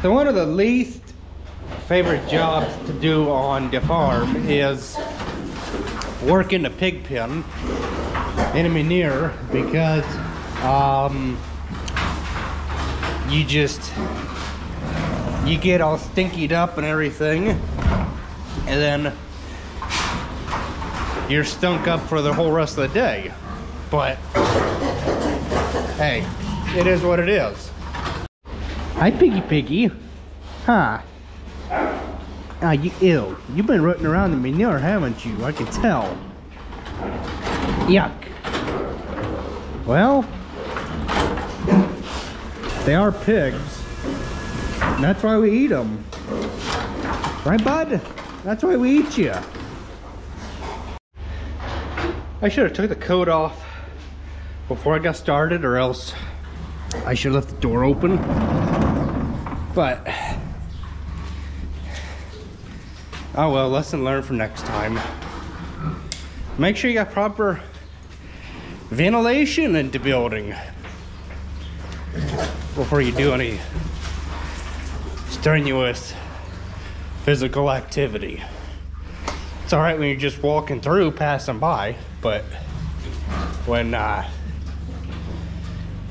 So one of the least favorite jobs to do on the farm is work in the pig pen in a manure, because you get all stinkied up and everything, and then you're stunk up for the whole rest of the day. But hey, it is what it is. Hi, Piggy. Huh? Ah, you've been rooting around the manure, haven't you? I can tell. Yuck. Well, they are pigs, and that's why we eat them. Right, bud? That's why we eat you. I should have took the coat off before I got started, or else I should have left the door open. But oh well, lesson learned for next time. Make sure you got proper ventilation in the building before you do any strenuous physical activity. It's all right when you're just walking through, passing by, but when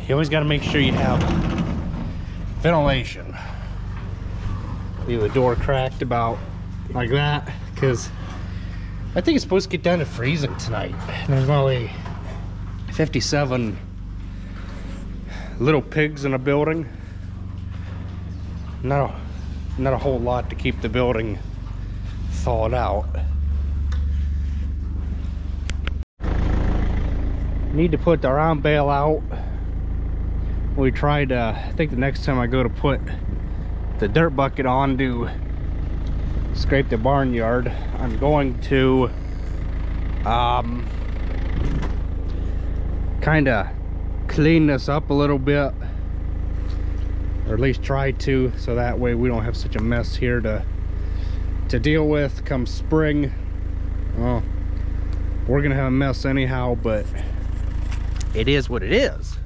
you always got to make sure you have ventilation. Leave the door cracked about like that, because I think it's supposed to get down to freezing tonight. There's only 57 little pigs in a building. Not a whole lot to keep the building thawed out. Need to put the round bale out. We tried, I think the next time I go to put the dirt bucket on to scrape the barnyard, I'm going to kind of clean this up a little bit, or at least try to, so that way we don't have such a mess here to deal with come spring. Well, we're gonna have a mess anyhow, but it is what it is,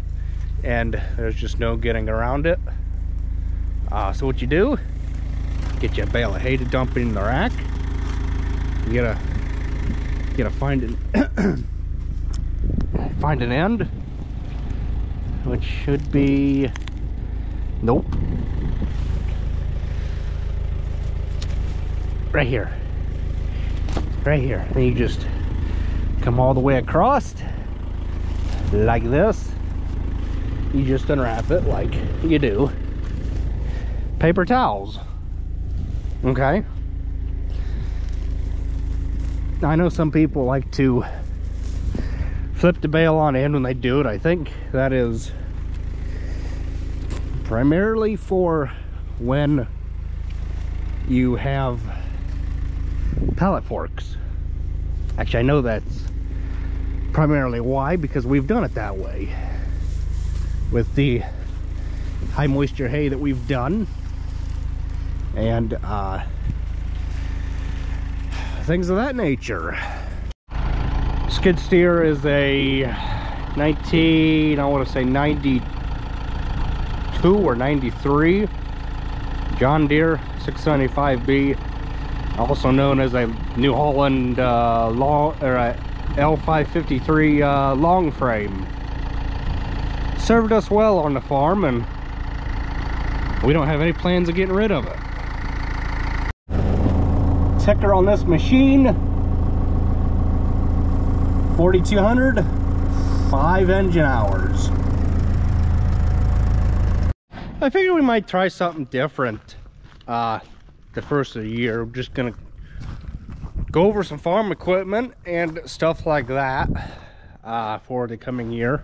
and there's just no getting around it. So what you do, get you a bale of hay to dump in the rack. You gotta find an find an end, which should be, nope, right here. Then you just come all the way across like this. You just unwrap it like you do paper towels. Okay, I know some people like to flip the bale on end when they do it. I think that is primarily for when you have pallet forks. Actually, I know that's primarily why, because we've done it that way with the high moisture hay that we've done, and things of that nature. Skid steer is a I want to say 92 or 93 John Deere 675B, also known as a New Holland L553 long frame. Served us well on the farm, and we don't have any plans of getting rid of it. Ticker on this machine, 4,200, 5 engine hours. I figured we might try something different the first of the year. We're just gonna go over some farm equipment and stuff like that for the coming year.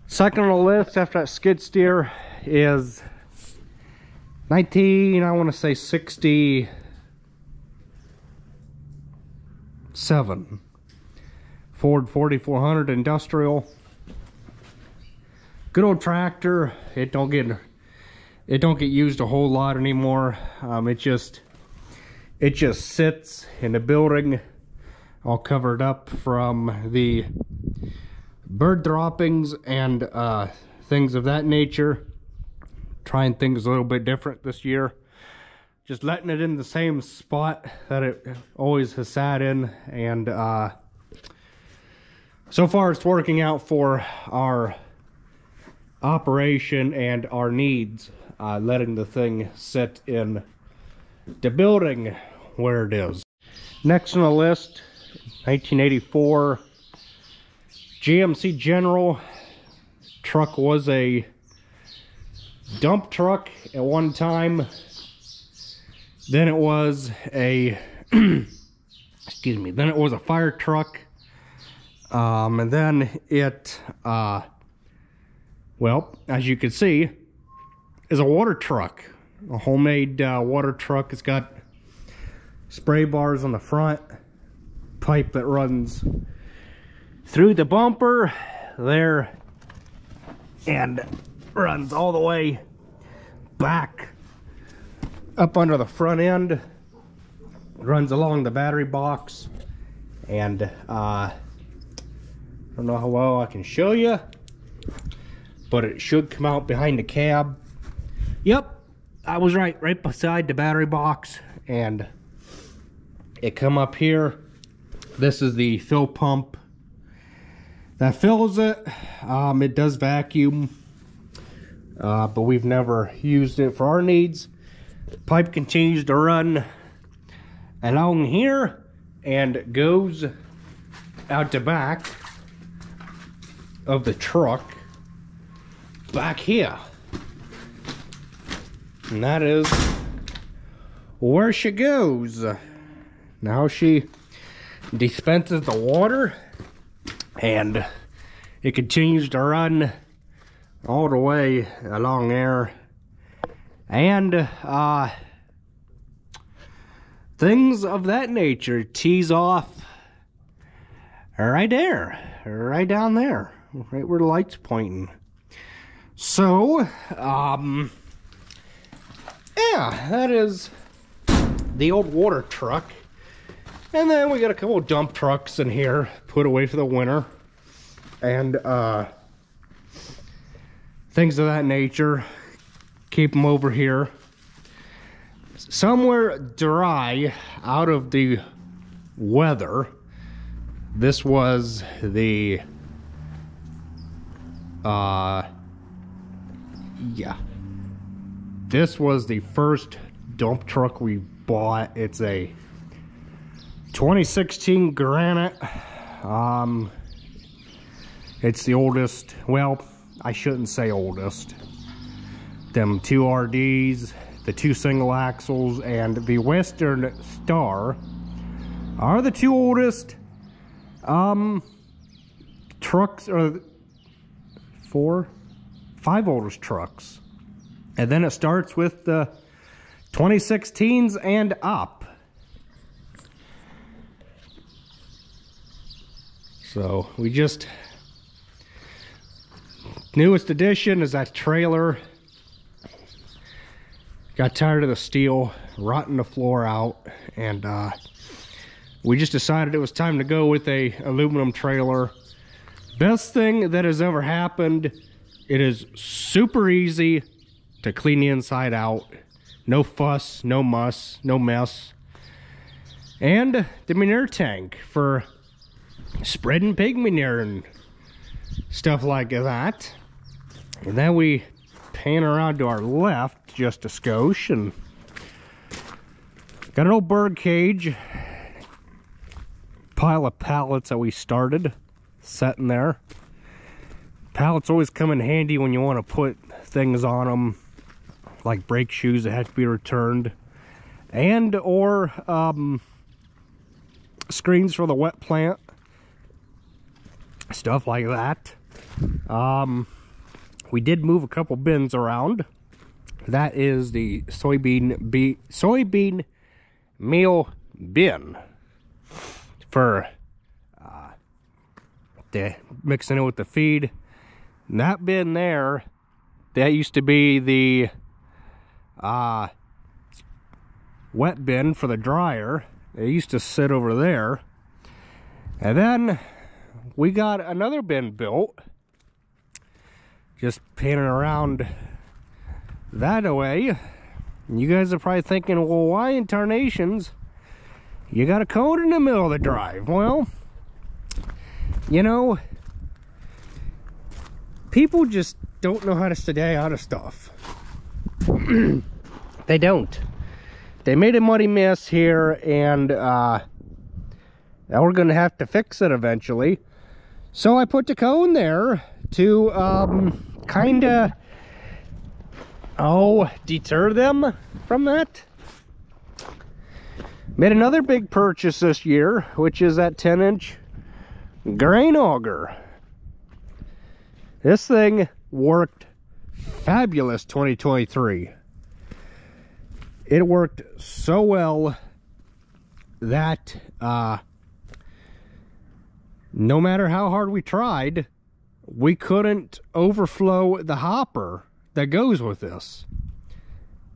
Second on the list after that skid steer is I want to say 67 Ford 4400 industrial. Good old tractor. It don't get used a whole lot anymore. It just sits in the building all covered up from the bird droppings and things of that nature. trying things a little bit different this year. Just letting it in the same spot that it always has sat in, and so far it's working out for our operation and our needs, letting the thing sit in the building where it is. Next on the list, 1984 GMC General. Truck was a dump truck at one time. Then it was a excuse me, then it was a fire truck, and then it well, as you can see, is a water truck, a homemade water truck. It's got spray bars on the front, pipe that runs through the bumper there and runs all the way back up under the front end, runs along the battery box, and I don't know how well I can show you, but it should come out behind the cab. Yep, I was right beside the battery box, and it come up here. This is the fill pump that fills it. It does vacuum, but we've never used it for our needs. Pipe continues to run along here and goes out the back of the truck back here, and that is where she goes. Now she dispenses the water, and it continues to run all the way along there, and things of that nature. Tees off right there, right down there, right where the light's pointing. So yeah, that is the old water truck. And then we got a couple of dump trucks in here put away for the winter, and things of that nature. Keep them over here somewhere dry out of the weather. This was the yeah, this was the first dump truck we bought. It's a 2016 Granite. It's the oldest, well, I shouldn't say oldest. Them two RDs, the two single axles, and the Western Star are the two oldest trucks, or five oldest trucks. And then it starts with the 2016s and up. So we just, newest addition is that trailer. Got tired of the steel rotting the floor out, and we just decided it was time to go with a aluminum trailer. Best thing that has ever happened. It is super easy to clean the inside out. No fuss, no muss, no mess. And the manure tank for spreading pig manure and stuff like that. And then we pan around to our left just a skosh, and got an old bird cage, pile of pallets that we started setting there. Pallets always come in handy when you want to put things on them, like brake shoes that have to be returned, and or screens for the wet plant, stuff like that. We did move a couple bins around. That is the soybean meal bin for mixing it with the feed. And that bin there, that used to be the wet bin for the dryer. It used to sit over there. And then we got another bin built, just panning around that away. You guys are probably thinking, well, why in tarnations you got a cone in the middle of the drive? Well, you know, people just don't know how to stay out of stuff. They don't. They made a muddy mess here, and now we're gonna have to fix it eventually. So I put the cone there to kind of deter them from that. Made another big purchase this year, which is that 10-inch grain auger. This thing worked fabulous 2023. It worked so well that no matter how hard we tried, we couldn't overflow the hopper that goes with this.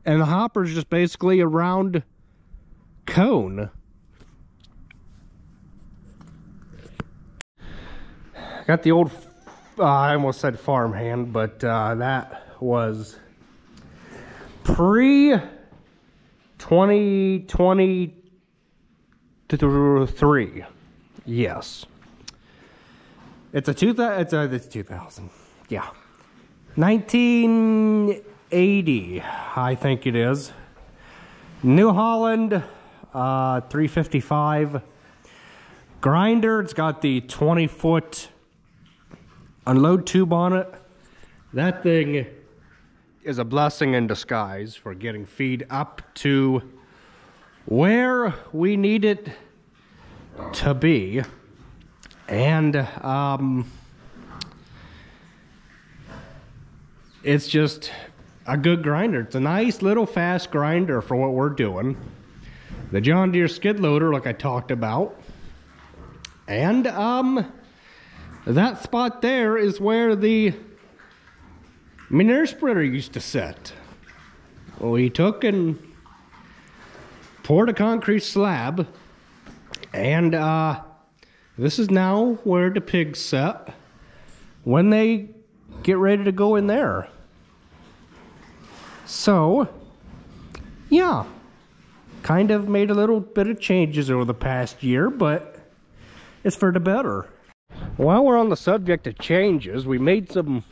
And the hopper is just basically a round cone. Got the old, I almost said farm hand, but that was pre-2023. Yes. It's a 2000. Yeah. 1980, I think it is. New Holland, 355 grinder. It's got the 20-foot unload tube on it. That thing is a blessing in disguise for getting feed up to where we need it to be. And it's just a good grinder. It's a nice little fast grinder for what we're doing. The John Deere skid loader, like I talked about. And that spot there is where the manure spreader used to sit. We took and poured a concrete slab, and this is now where the pigs sit when they get ready to go in there. So, yeah, kind of made a little bit of changes over the past year, but it's for the better. While we're on the subject of changes, we made some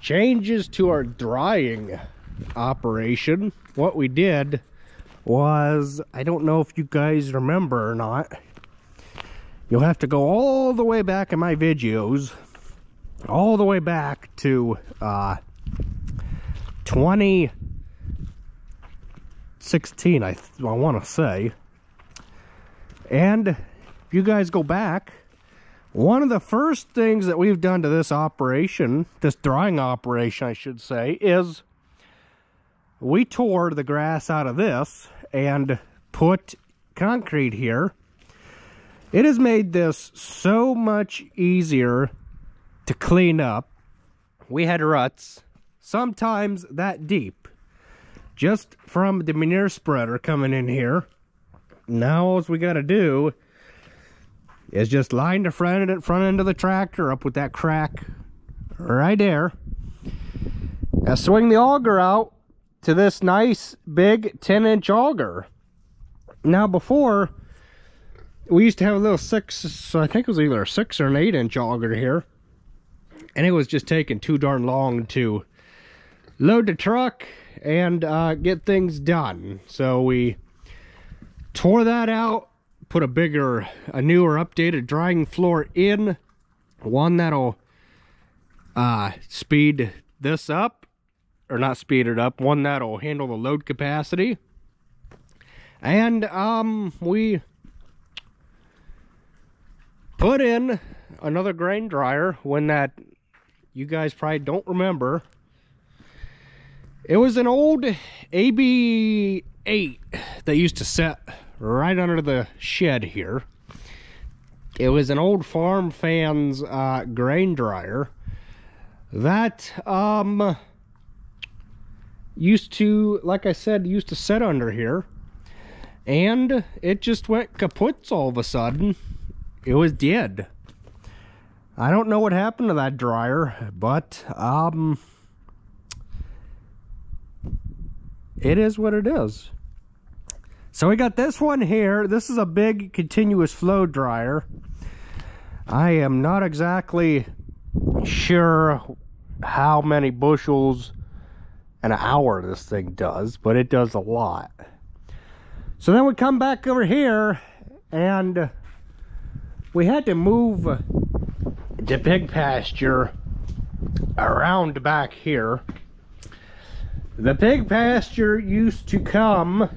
changes to our drying operation. What we did was, I don't know if you guys remember or not, you'll have to go all the way back in my videos, all the way back to 2016, I want to say. And if you guys go back, one of the first things that we've done to this operation, this drying operation I should say, is we tore the grass out of this and put concrete here. It has made this so much easier to clean up. We had ruts, sometimes that deep, just from the manure spreader coming in here. Now all we got to do is just line the front end of the tractor up with that crack right there. Now swing the auger out to this nice big 10-inch auger. Now before, we used to have a little 6, so I think it was either a 6 or an 8-inch auger here. And it was just taking too darn long to load the truck and get things done. So we tore that out, put a newer updated drying floor in, one that'll speed this up, or not speed it up, one that'll handle the load capacity. And we put in another grain dryer when that, you guys probably don't remember, it was an old AB8 that used to sit right under the shed here. It was an old Farm Fans grain dryer that used to, like I said, used to sit under here, and it just went kaput all of a sudden. It was dead. I don't know what happened to that dryer, but it is what it is. So we got this one here. This is a big continuous flow dryer. I am not exactly sure how many bushels an hour this thing does, but it does a lot. So then we come back over here, and we had to move the pig pasture around back here. The pig pasture used to come,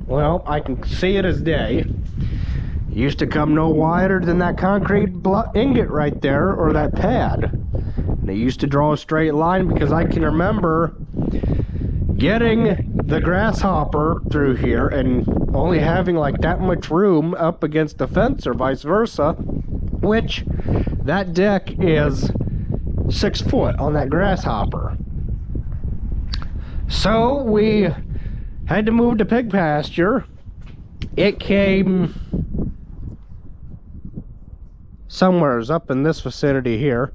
well, I can see it as day. Used to come no wider than that concrete ingot right there, or that pad. And it used to draw a straight line, because I can remember getting the grasshopper through here and only having like that much room up against the fence or vice versa, which that deck is 6 foot on that grasshopper. So we had to move to pig pasture. It came somewheres up in this vicinity here.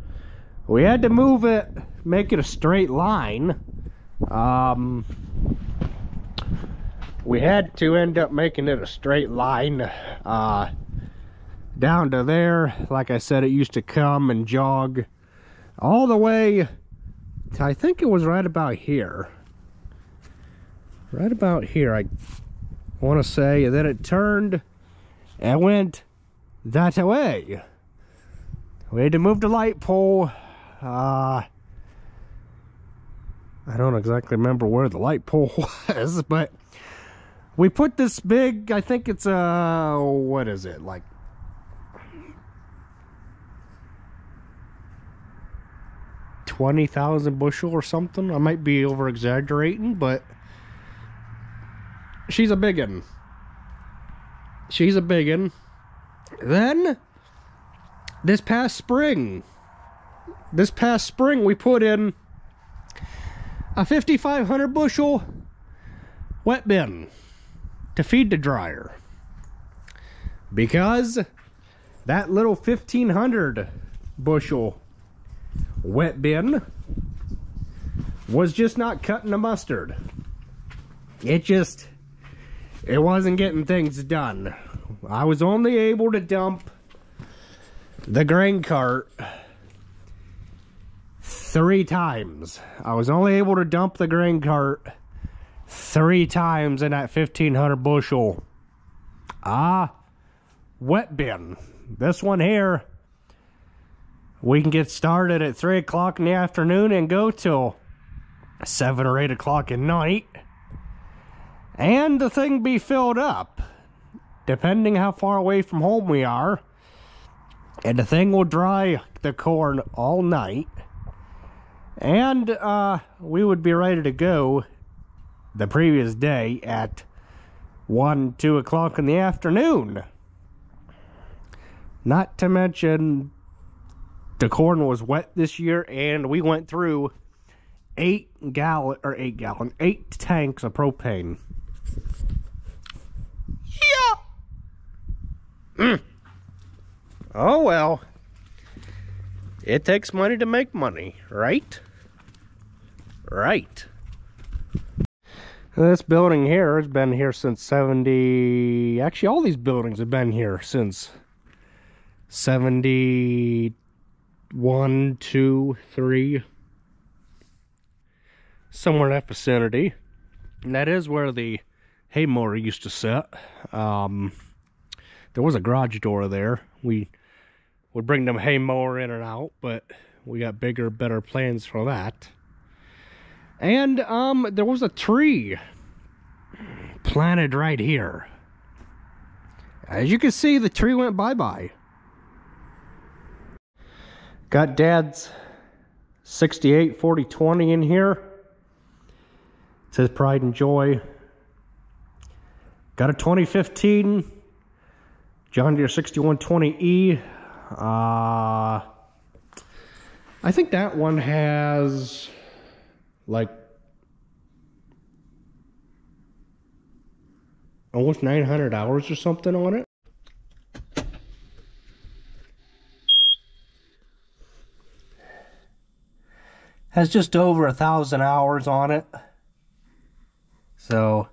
We had to move it, make it a straight line. We had to end up making it a straight line down to there. Like I said, it used to come and jog all the way to, I think it was right about here. Right about here, I want to say. And then it turned and went that way. We had to move the light pole. I don't exactly remember where the light pole was, but we put this big, I think it's what is it, like 20,000 bushel or something. I might be over exaggerating, but she's a big one. She's a big one. Then this past spring we put in a 5,500 bushel wet bin to feed the dryer, because that little 1,500 bushel wet bin was just not cutting the mustard. It wasn't getting things done. I was only able to dump the grain cart 3 times. I was only able to dump the grain cart 3 times in that 1,500 bushel wet bin. This one here, we can get started at 3 o'clock in the afternoon and go till 7 or 8 o'clock at night, and the thing be filled up depending how far away from home we are, and the thing will dry the corn all night, and we would be ready to go the previous day at 1, 2 o'clock in the afternoon. Not to mention, the corn was wet this year, and we went through 8 tanks of propane. Yeah. Oh well. It takes money to make money, right? Right. This building here has been here since 70... Actually, all these buildings have been here since 71, 2, 3. Somewhere in that vicinity. And that is where the hay mower used to sit. There was a garage door there. We would bring them hay mower in and out, but we got bigger, better plans for that. And there was a tree planted right here. As you can see, the tree went bye-bye. Got Dad's 68 40/20 in here. It says Pride and Joy. Got a 2015 John Deere 6120E. I think that one has like almost 900 hours or something on it. Has just over 1,000 hours on it. So,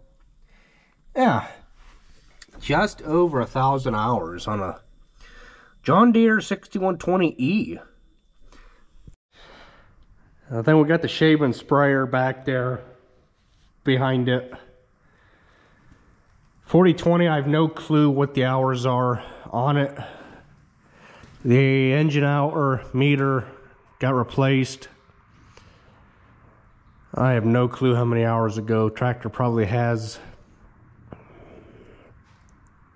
yeah, just over 1,000 hours on a John Deere 6120E. Then we got the shaving sprayer back there behind it. 4020, I have no clue what the hours are on it. The engine hour meter got replaced. I have no clue how many hours ago. Tractor probably has,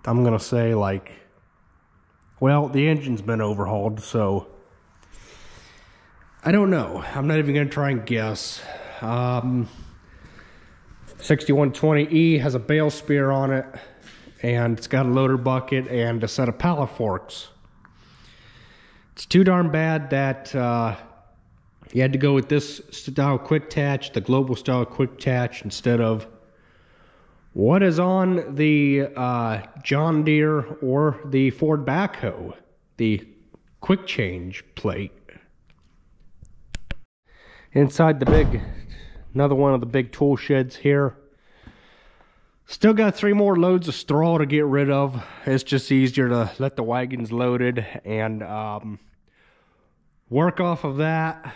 I'm gonna say like, well, the engine's been overhauled, so I don't know. I'm not even gonna try and guess. 6120E has a bale spear on it, and it's got a loader bucket and a set of pallet forks. It's too darn bad that you had to go with this style quick attach, the global style quick attach, instead of what is on the John Deere or the Ford backhoe, the quick change plate. Inside the big, another one of the big tool sheds here. Still got 3 more loads of straw to get rid of. It's just easier to let the wagons loaded and work off of that.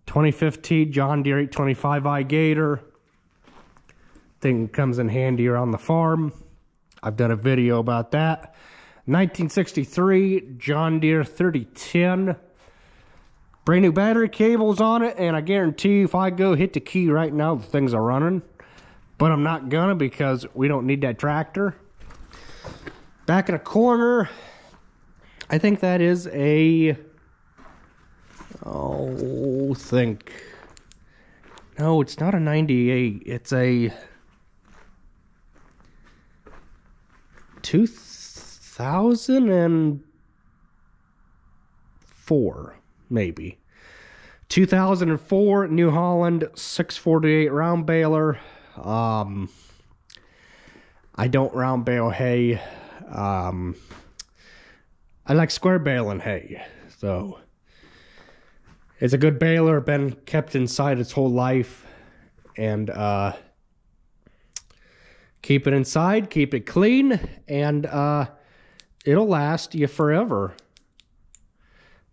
2015 John Deere 825i Gator. Thing comes in handy around the farm. I've done a video about that. 1963 John Deere 3010. Brand new battery cables on it, and I guarantee if I go hit the key right now, the things are running. But I'm not gonna, because we don't need that tractor. Back in a corner, I think that is a, oh, no, it's not a 98. It's a 2004, maybe. 2004 New Holland 648 round baler. I don't round bale hay. I like square baling hay. So it's a good baler, been kept inside its whole life. And keep it inside, keep it clean, and it'll last you forever.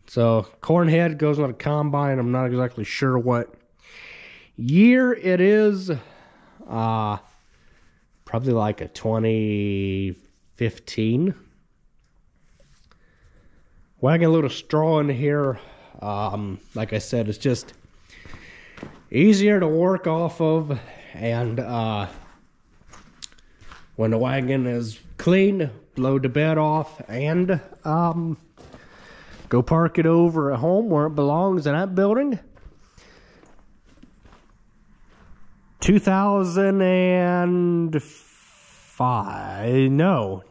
So corn head goes on a combine. I'm not exactly sure what year it is. Probably like a 2015. Wagon a load of straw in here. Like I said, it's just easier to work off of, and when the wagon is clean, load the bed off, and go park it over at home where it belongs in that building. 2005, no,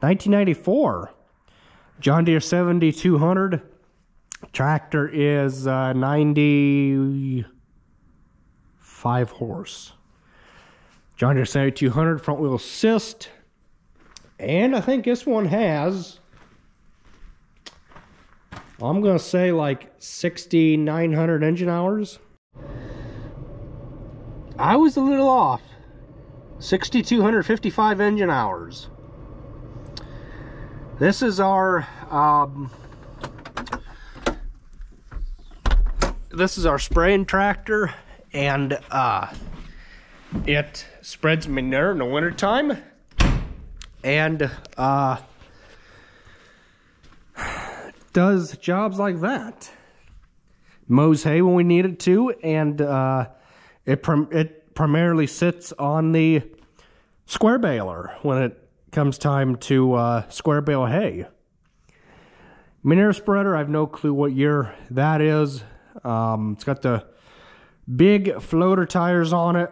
1994, John Deere 7200. Tractor is 95 horse. John Deere 7200 front wheel assist. And I think this one has, I'm going to say like 6,900 engine hours. I was a little off. 6,255 engine hours. This is our spraying tractor, and it spreads manure in the wintertime, and does jobs like that. Mows hay when we need it to, and it primarily sits on the square baler when it comes time to square bale hay. Manure spreader, I have no clue what year that is. It's got the big floater tires on it.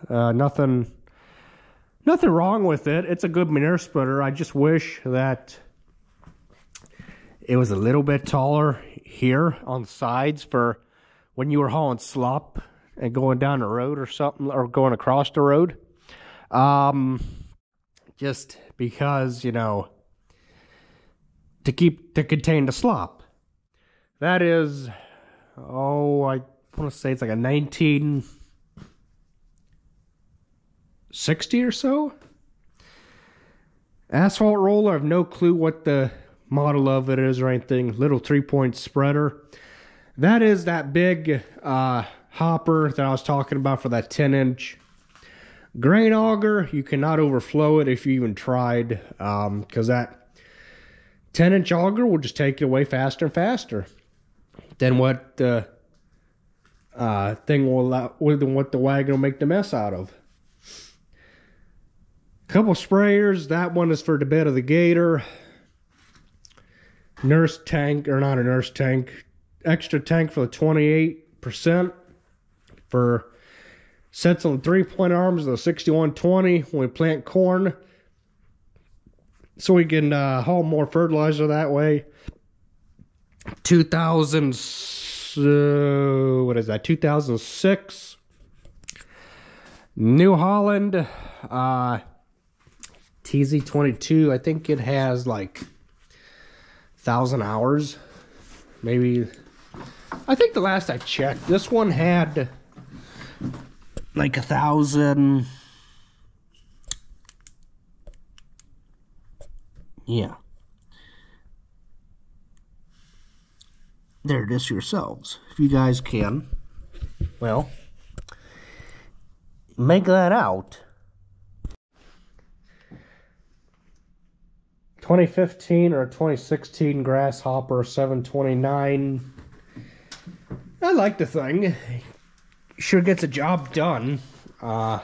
Nothing wrong with it. It's a good manure spreader. I just wish that it was a little bit taller here on the sides for when you were hauling slop and going down the road or something, or going across the road. Just because, you know, to contain the slop. That is, oh, I want to say it's like a 19, 60 or so. Asphalt roller, I have no clue what the model of it is or anything. Little 3-point spreader. That is that big hopper that I was talking about for that 10-inch grain auger. You cannot overflow it if you even tried, because that 10-inch auger will just take it away faster and faster than what the thing will allow, than what the wagon will make the mess out of. Couple sprayers. That one is for the bed of the gator. Nurse tank, or not a nurse tank, extra tank for the 28% for sets on the 3-point arms of the 6120 when we plant corn, so we can haul more fertilizer that way. 2006 New Holland TZ22. I think it has like 1,000 hours, maybe. I think the last I checked, this one had like 1,000. Yeah. There it is yourselves. If you guys can, well, make that out. 2015 or 2016 Grasshopper 729. I like the thing. Sure gets the job done. I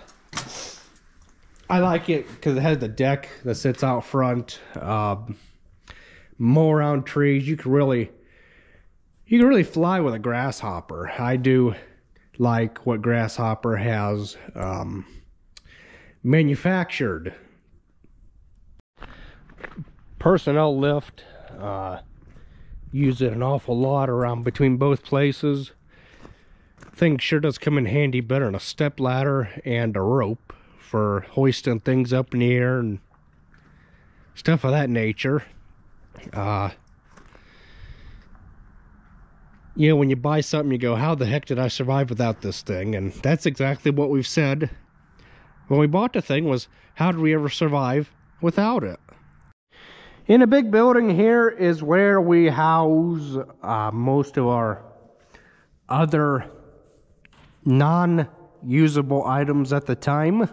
like it because it has the deck that sits out front. Mow around trees. You can really fly with a Grasshopper. I do like what Grasshopper has manufactured. Personnel lift, use it an awful lot around between both places. Thing sure does come in handy better than a step ladder and a rope for hoisting things up in the air and stuff of that nature. You know, when you buy something, you go, how the heck did I survive without this thing? And that's exactly what we've said when we bought the thing, was how did we ever survive without it? In a big building here is where we house most of our other non-usable items at the time.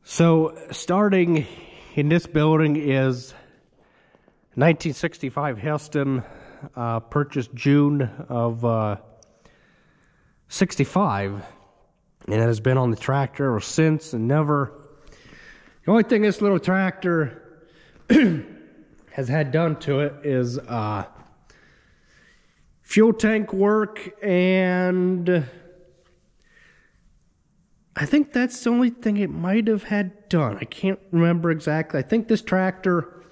So starting in this building is 1965 Heston, purchased June of 65, and it has been on the tractor ever since, and never. The only thing this little tractor has had done to it is fuel tank work, and I think that's the only thing it might have had done. I can't remember exactly. I think this tractor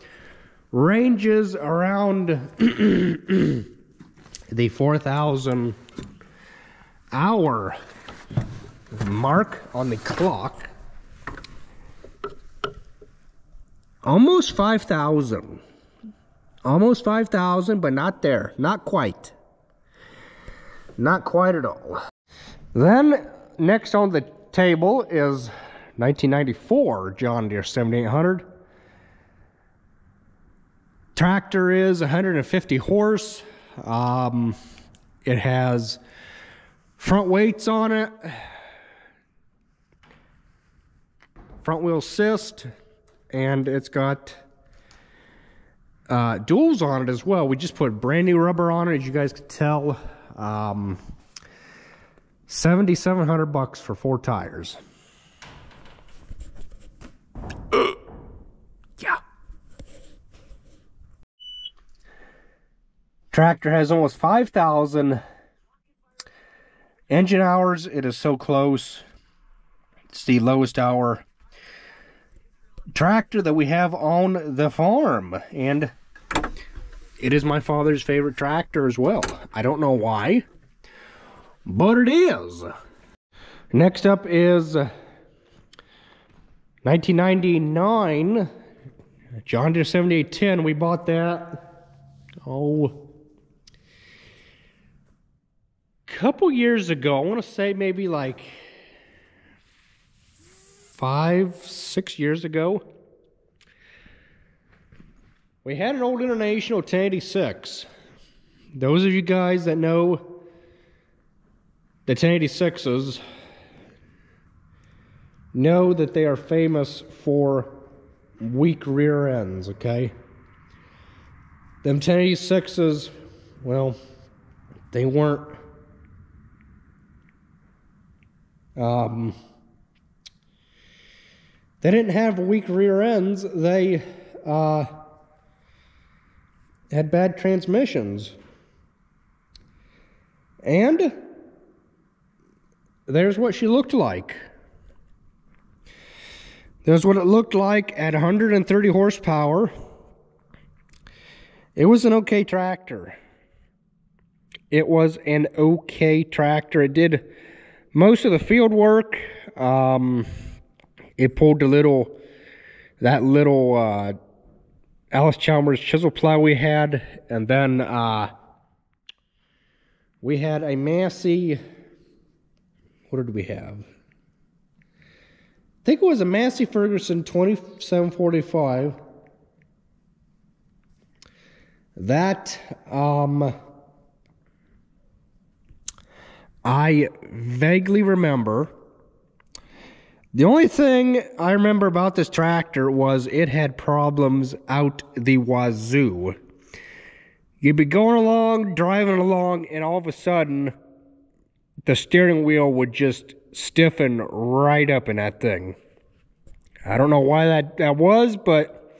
ranges around the 4,000 hour mark on the clock. Almost 5,000. Almost 5,000, but not there. Not quite. Not quite at all. Then, next on the table is 1994 John Deere 7800. Tractor is 150 horse. It has front weights on it. Front wheel assist. And it's got duals on it as well. We just put brand new rubber on it, as you guys can tell. $7,700 for 4 tires. Yeah. Tractor has almost 5,000 engine hours. It is so close. It's the lowest hour tractor that we have on the farm, and it is my father's favorite tractor as well. I don't know why, but it is. Next up is 1999 John Deere 7810. We bought that a couple years ago. I want to say maybe like 5, 6 years ago. We had an old International 1086. Those of you guys that know the 1086s know that they are famous for weak rear ends, okay? Them 1086s, well, they weren't they didn't have weak rear ends. They had bad transmissions. And there's what she looked like. There's what it looked like at 130 horsepower. It was an okay tractor. It was an okay tractor. It did most of the field work. It pulled that little Alice Chalmers chisel plow we had, and then we had a Massey. What did we have? I think it was a Massey Ferguson 2745. That I vaguely remember. The only thing I remember about this tractor was it had problems out the wazoo. You'd be going along, driving along, and all of a sudden, the steering wheel would just stiffen right up in that thing. I don't know why that was, but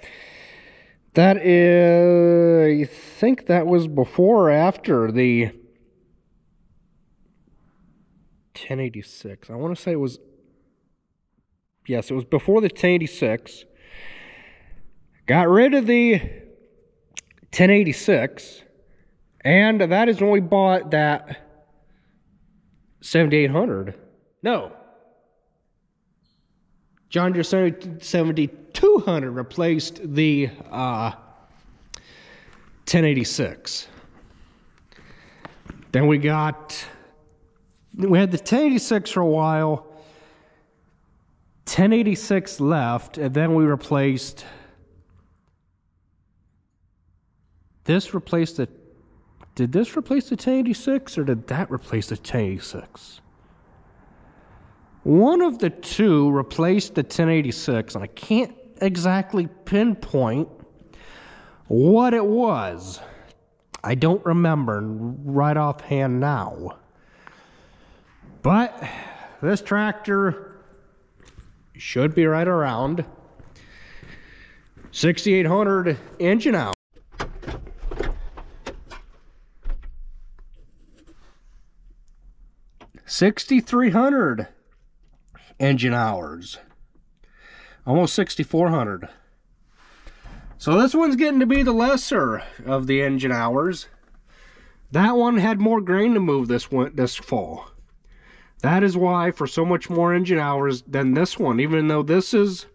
that is, I think that was before or after the 1086. I want to say it was, yes, it was before the 1086. Got rid of the 1086, and that is when we bought that 7800. No. John Deere 7200 replaced the 1086. Then we had the 1086 for a while. 1086 left, and then we replaced this. Did this replace the 1086, or did that replace the 1086? One of the two replaced the 1086, and I can't exactly pinpoint what it was. I don't remember right offhand now. But this tractor should be right around 6,800 engine hours. 6,300 engine hours. Almost 6,400. So this one's getting to be the lesser of the engine hours. That one had more grain to move this fall. That is why for so much more engine hours than this one, even though this is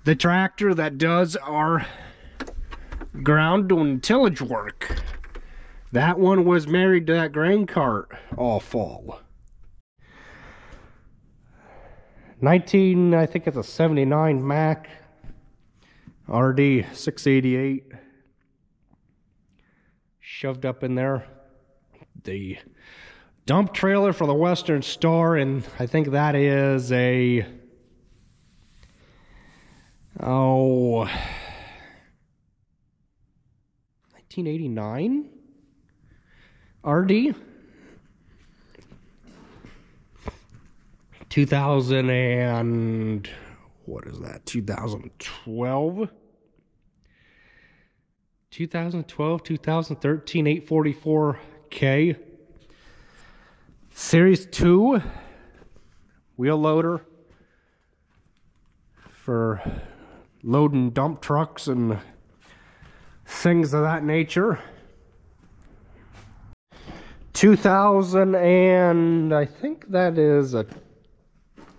the tractor that does our ground and tillage work. That one was married to that grain cart all fall. I think it's a 79 Mack RD 688 shoved up in there. The dump trailer for the Western Star, and I think that is a 1989 RD. 2000 and what is that? 2012, 2013 844K Series 2 wheel loader for loading dump trucks and things of that nature. 2000 and I think that is a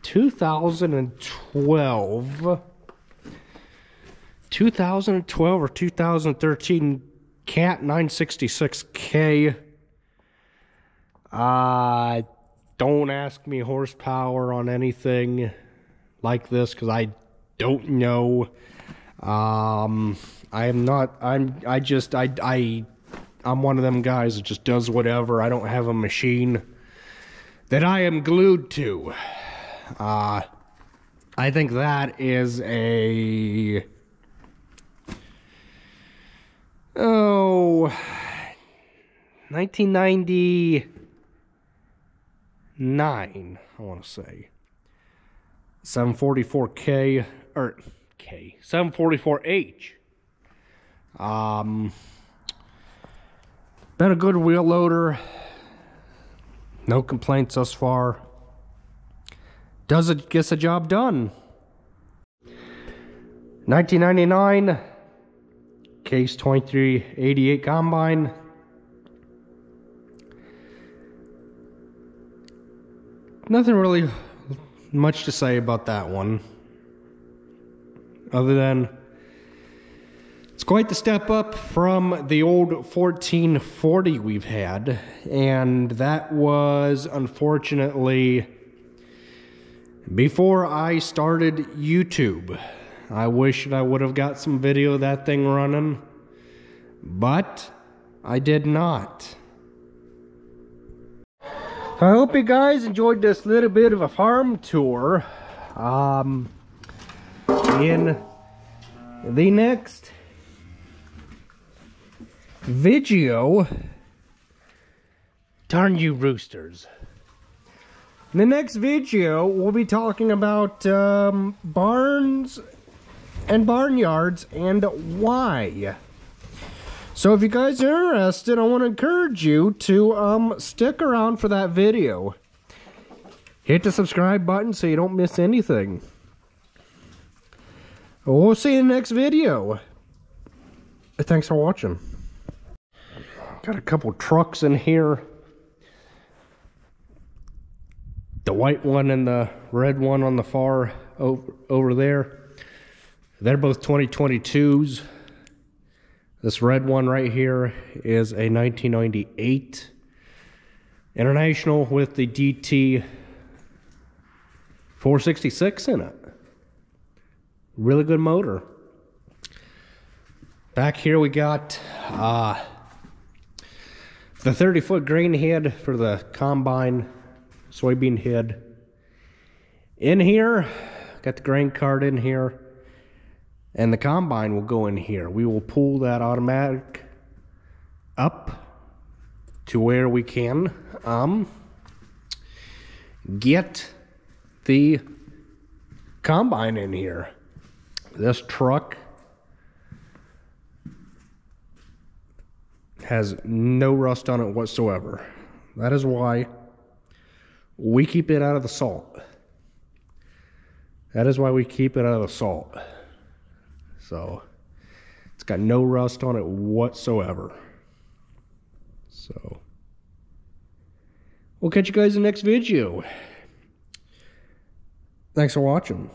2012 or 2013 Cat 966K. Don't ask me horsepower on anything. like this because I don't know. I'm one of them guys that just does whatever. I don't have a machine that I am glued to. I think that is a 1999, I want to say. 744K, or K, 744H. Been a good wheel loader. No complaints thus far. Gets the job done. 1999 Case 2388 combine. Nothing really much to say about that one, other than it's quite the step up from the old 1440 we've had, and that was unfortunately before I started YouTube. I wish that I would have got some video of that thing running, but I did not. I hope you guys enjoyed this little bit of a farm tour. In the next video, darn you roosters. In the next video, we'll be talking about barns and barnyards and why. So if you guys are interested, I want to encourage you to stick around for that video. Hit the subscribe button so you don't miss anything. We'll see you in the next video. Thanks for watching. Got a couple trucks in here. The white one and the red one on the far over there. They're both 2022s. This red one right here is a 1998 International with the DT 466 in it. Really good motor. Back here we got the 30-foot grain head for the combine, soybean head. In here, got the grain cart in here. And the combine will go in here. We will pull that automatic up to where we can get the combine in here. This truck has no rust on it whatsoever. That is why we keep it out of the salt. That is why we keep it out of the salt. So it's got no rust on it whatsoever. So we'll catch you guys in the next video. Thanks for watching.